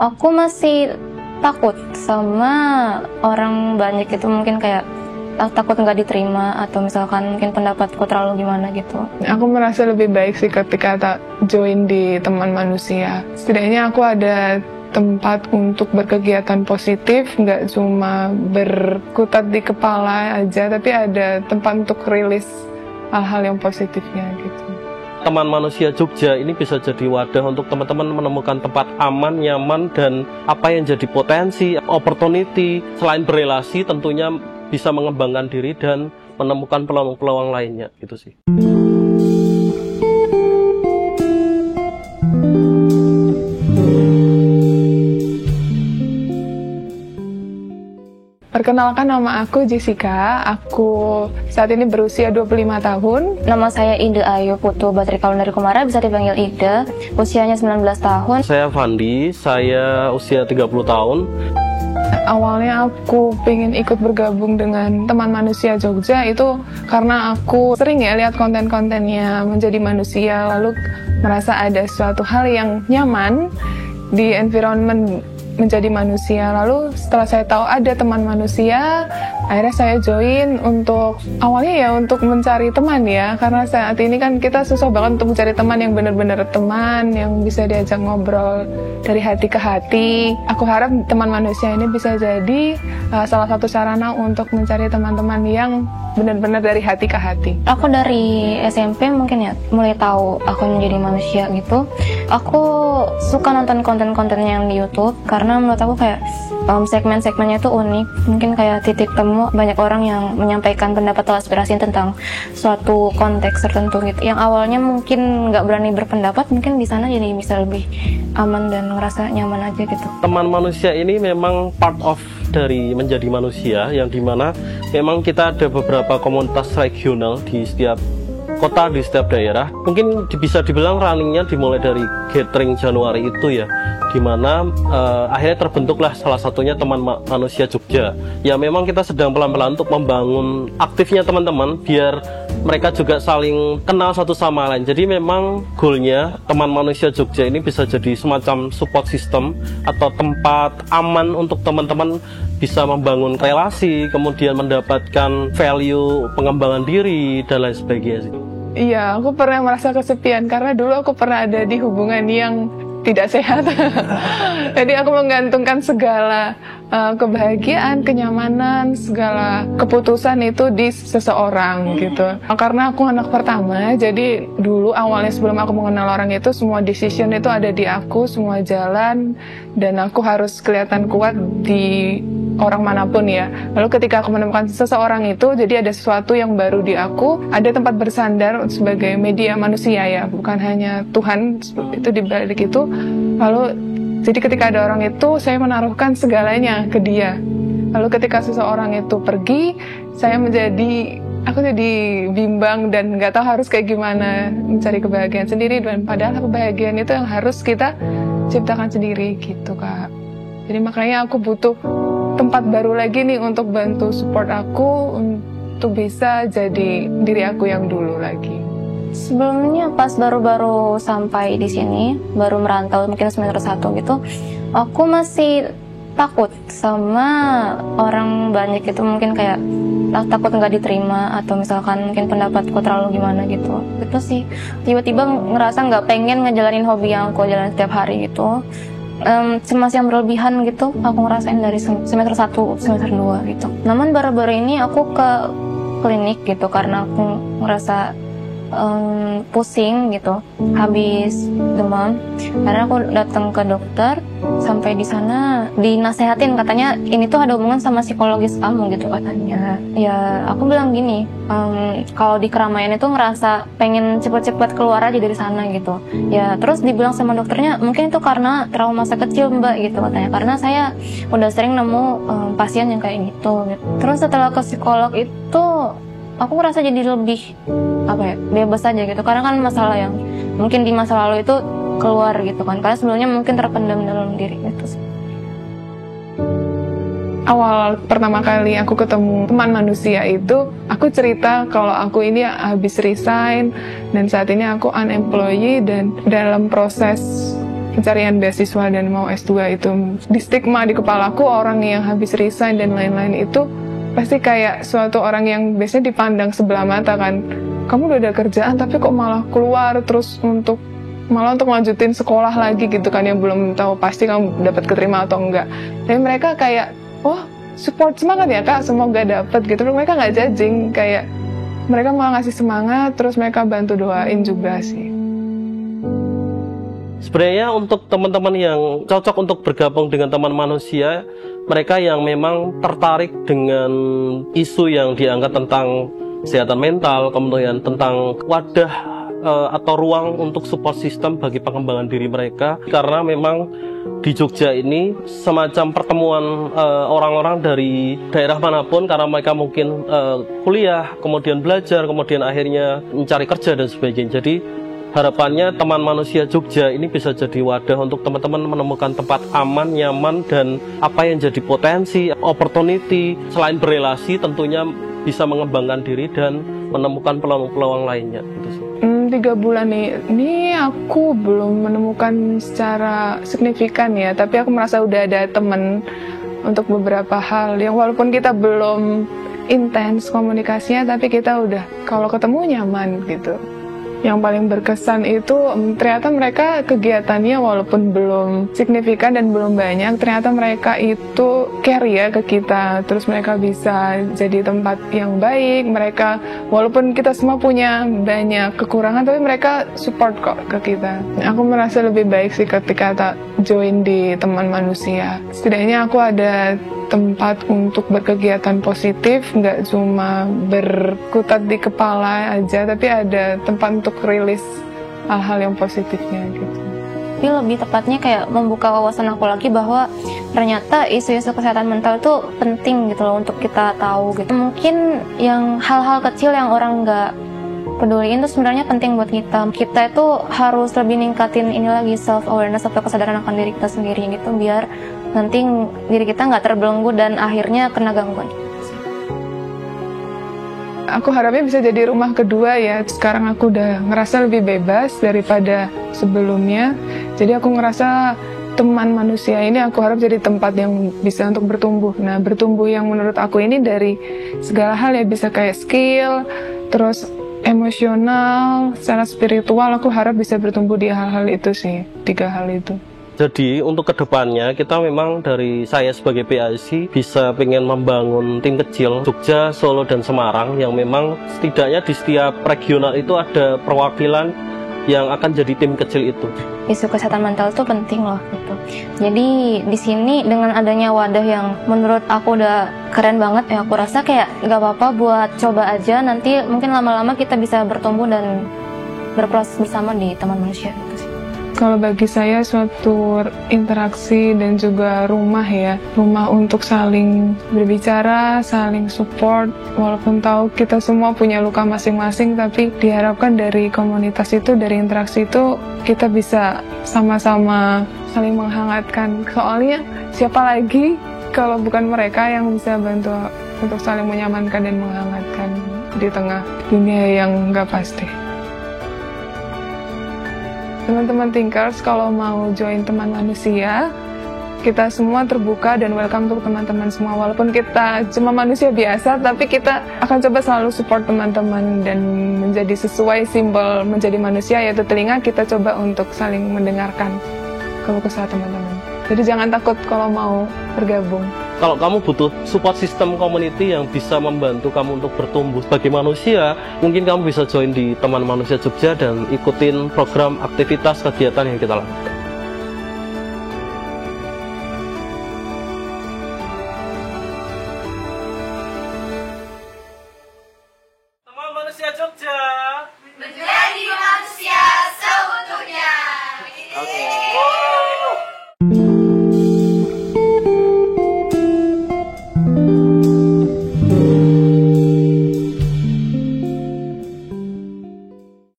Aku masih takut sama orang banyak itu, mungkin kayak takut nggak diterima atau misalkan mungkin pendapatku terlalu gimana gitu. Aku merasa lebih baik sih ketika tak join di teman manusia. Setidaknya aku ada tempat untuk berkegiatan positif, nggak cuma berkutat di kepala aja, tapi ada tempat untuk rilis hal-hal yang positifnya gitu. Teman Manusia Jogja ini bisa jadi wadah untuk teman-teman menemukan tempat aman, nyaman, dan apa yang jadi potensi, opportunity. Selain berelasi tentunya bisa mengembangkan diri dan menemukan peluang-peluang lainnya gitu sih. Perkenalkan, nama aku Jessica, aku saat ini berusia 25 tahun. Nama saya Ida Ayu Putu Batri Kalundari Kumara, bisa dipanggil Ida, usianya 19 tahun. Saya Fandi, saya usia 30 tahun. Awalnya aku pengen ikut bergabung dengan Teman Manusia Jogja itu karena aku sering ya lihat konten-kontennya Menjadi Manusia, lalu merasa ada suatu hal yang nyaman di environment Menjadi Manusia. Lalu setelah saya tahu ada Teman Manusia, akhirnya saya join untuk awalnya ya untuk mencari teman ya, karena saat ini kan kita susah banget untuk mencari teman yang benar-benar teman yang bisa diajak ngobrol dari hati ke hati. Aku harap Teman Manusia ini bisa jadi salah satu sarana untuk mencari teman-teman yang benar-benar dari hati ke hati. Aku dari SMP mungkin ya mulai tahu aku menjadi manusia gitu. Aku suka nonton konten-konten yang di YouTube karena menurut aku kayak segmen-segmennya itu unik. Mungkin kayak titik temu banyak orang yang menyampaikan pendapat atau aspirasi tentang suatu konteks tertentu gitu. Yang awalnya mungkin nggak berani berpendapat, mungkin di sana jadi bisa lebih aman dan ngerasa nyaman aja gitu. Teman Manusia ini memang part of dari Menjadi Manusia, yang dimana memang kita ada beberapa komunitas regional di setiap kota, di setiap daerah. Mungkin bisa dibilang runningnya dimulai dari gathering Januari itu ya, dimana akhirnya terbentuklah salah satunya Teman Manusia Jogja. Ya memang kita sedang pelan-pelan untuk membangun aktifnya teman-teman biar mereka juga saling kenal satu sama lain. Jadi memang goalnya Teman Manusia Jogja ini bisa jadi semacam support system atau tempat aman untuk teman-teman bisa membangun relasi, kemudian mendapatkan value pengembangan diri dan lain sebagainya. Iya, aku pernah merasa kesepian karena dulu aku pernah ada di hubungan yang tidak sehat. Jadi aku menggantungkan segala kebahagiaan, kenyamanan, segala keputusan itu di seseorang gitu. Karena aku anak pertama, jadi dulu awalnya sebelum aku mengenal orang itu, semua decision itu ada di aku, semua jalan, dan aku harus kelihatan kuat di orang manapun ya. Lalu ketika aku menemukan seseorang itu, jadi ada sesuatu yang baru di aku, ada tempat bersandar sebagai media manusia ya, bukan hanya Tuhan itu di balik itu. Lalu jadi ketika ada orang itu, saya menaruhkan segalanya ke dia. Lalu ketika seseorang itu pergi, aku jadi bimbang dan nggak tahu harus kayak gimana mencari kebahagiaan sendiri, dan padahal kebahagiaan itu yang harus kita ciptakan sendiri gitu Kak. Jadi makanya aku butuh tempat baru lagi nih untuk bantu support aku untuk bisa jadi diri aku yang dulu lagi. Sebelumnya pas baru-baru sampai di sini, baru merantau mungkin semester 1 gitu, aku masih takut sama orang banyak itu, mungkin kayak takut nggak diterima atau misalkan mungkin pendapatku terlalu gimana gitu. Itu sih tiba-tiba ngerasa nggak pengen ngejalanin hobi yang aku jalan setiap hari gitu. Cemas yang berlebihan gitu aku ngerasain dari semester 1, semester 2 gitu. Namun baru-baru ini aku ke klinik gitu karena aku ngerasa pusing gitu, habis demam. Karena aku datang ke dokter, sampai di sana dinasehatin katanya ini tuh ada hubungan sama psikologis kamu gitu katanya. Ya aku bilang gini, kalau di keramaian itu ngerasa pengen cepet-cepet keluar aja dari sana gitu. Ya terus dibilang sama dokternya mungkin itu karena trauma masa kecil mbak gitu katanya, karena saya udah sering nemu pasien yang kayak gitu. Terus setelah ke psikolog itu aku ngerasa jadi lebih bebas aja gitu, karena kan masalah yang mungkin di masa lalu itu keluar gitu kan, karena sebelumnya mungkin terpendam dalam diri gitu sih. Awal pertama kali aku ketemu Teman Manusia itu, aku cerita kalau aku ini habis resign dan saat ini aku unemployed, dan dalam proses pencarian beasiswa dan mau S2 itu, di stigma di kepalaku orang yang habis resign dan lain-lain itu pasti kayak suatu orang yang biasanya dipandang sebelah mata kan. Kamu udah ada kerjaan tapi kok malah keluar terus untuk lanjutin sekolah lagi gitu kan, yang belum tahu pasti kamu dapat keterima atau enggak. Tapi mereka kayak, oh support, semangat ya kak, semoga dapat gitu. Mereka nggak judging, kayak mereka malah ngasih semangat, terus mereka bantu doain juga sih. Sebenarnya untuk teman-teman yang cocok untuk bergabung dengan Teman Manusia, mereka yang memang tertarik dengan isu yang diangkat tentang kesehatan mental, kemudian tentang wadah atau ruang untuk support system bagi pengembangan diri mereka. Karena memang di Jogja ini semacam pertemuan orang-orang dari daerah manapun, karena mereka mungkin kuliah, kemudian belajar, kemudian akhirnya mencari kerja dan sebagainya. Jadi harapannya Teman Manusia Jogja ini bisa jadi wadah untuk teman-teman menemukan tempat aman, nyaman, dan apa yang jadi potensi, opportunity, selain berelasi tentunya bisa mengembangkan diri dan menemukan peluang-peluang lainnya gitu sih. 3 bulan ini aku belum menemukan secara signifikan ya, tapi aku merasa udah ada teman untuk beberapa hal yang walaupun kita belum intens komunikasinya, tapi kita udah kalau ketemu nyaman gitu. Yang paling berkesan itu ternyata mereka kegiatannya walaupun belum signifikan dan belum banyak, ternyata mereka itu care ya ke kita. Terus mereka bisa jadi tempat yang baik. Mereka walaupun kita semua punya banyak kekurangan, tapi mereka support kok ke kita. Aku merasa lebih baik sih ketika tak join di Teman Manusia. Setidaknya aku ada tempat untuk berkegiatan positif, nggak cuma berkutat di kepala aja, tapi ada tempat untuk rilis hal-hal yang positifnya gitu. Tapi lebih tepatnya kayak membuka wawasan aku lagi bahwa ternyata isu-isu kesehatan mental itu penting gitu loh untuk kita tahu gitu. Mungkin yang hal-hal kecil yang orang nggak peduliin itu sebenarnya penting buat kita. Kita itu harus lebih ningkatin ini lagi, self awareness atau kesadaran akan diri kita sendiri gitu, biar nanti diri kita nggak terbelenggu dan akhirnya kena gangguan. Aku harapnya bisa jadi rumah kedua ya. Sekarang aku udah ngerasa lebih bebas daripada sebelumnya. Jadi aku ngerasa Teman Manusia ini aku harap jadi tempat yang bisa untuk bertumbuh. Nah, bertumbuh yang menurut aku ini dari segala hal ya, bisa kayak skill, terus emosional, secara spiritual. Aku harap bisa bertumbuh di hal-hal itu sih, 3 hal itu. Jadi untuk kedepannya kita memang dari saya sebagai PAC bisa pengen membangun tim kecil Jogja, Solo, dan Semarang yang memang setidaknya di setiap regional itu ada perwakilan yang akan jadi tim kecil itu. Isu kesehatan mental itu penting loh gitu. Jadi di sini dengan adanya wadah yang menurut aku udah keren banget ya, aku rasa kayak nggak apa-apa buat coba aja, nanti mungkin lama-lama kita bisa bertumbuh dan berproses bersama di Teman Manusia gitu sih. Kalau bagi saya suatu interaksi dan juga rumah ya, rumah untuk saling berbicara, saling support, walaupun tahu kita semua punya luka masing-masing, tapi diharapkan dari komunitas itu, dari interaksi itu, kita bisa sama-sama saling menghangatkan. Soalnya siapa lagi kalau bukan mereka yang bisa bantu untuk saling menyamankan dan menghangatkan di tengah dunia yang nggak pasti. Teman-teman Thinkers, kalau mau join Teman Manusia, kita semua terbuka dan welcome untuk teman-teman semua. Walaupun kita cuma manusia biasa, tapi kita akan coba selalu support teman-teman dan menjadi sesuai simbol menjadi manusia, yaitu telinga. Kita coba untuk saling mendengarkan keluh kesah teman-teman. Jadi jangan takut kalau mau bergabung. Kalau kamu butuh support system community yang bisa membantu kamu untuk bertumbuh sebagai manusia, mungkin kamu bisa join di Teman Manusia Jogja dan ikutin program aktivitas kegiatan yang kita lakukan.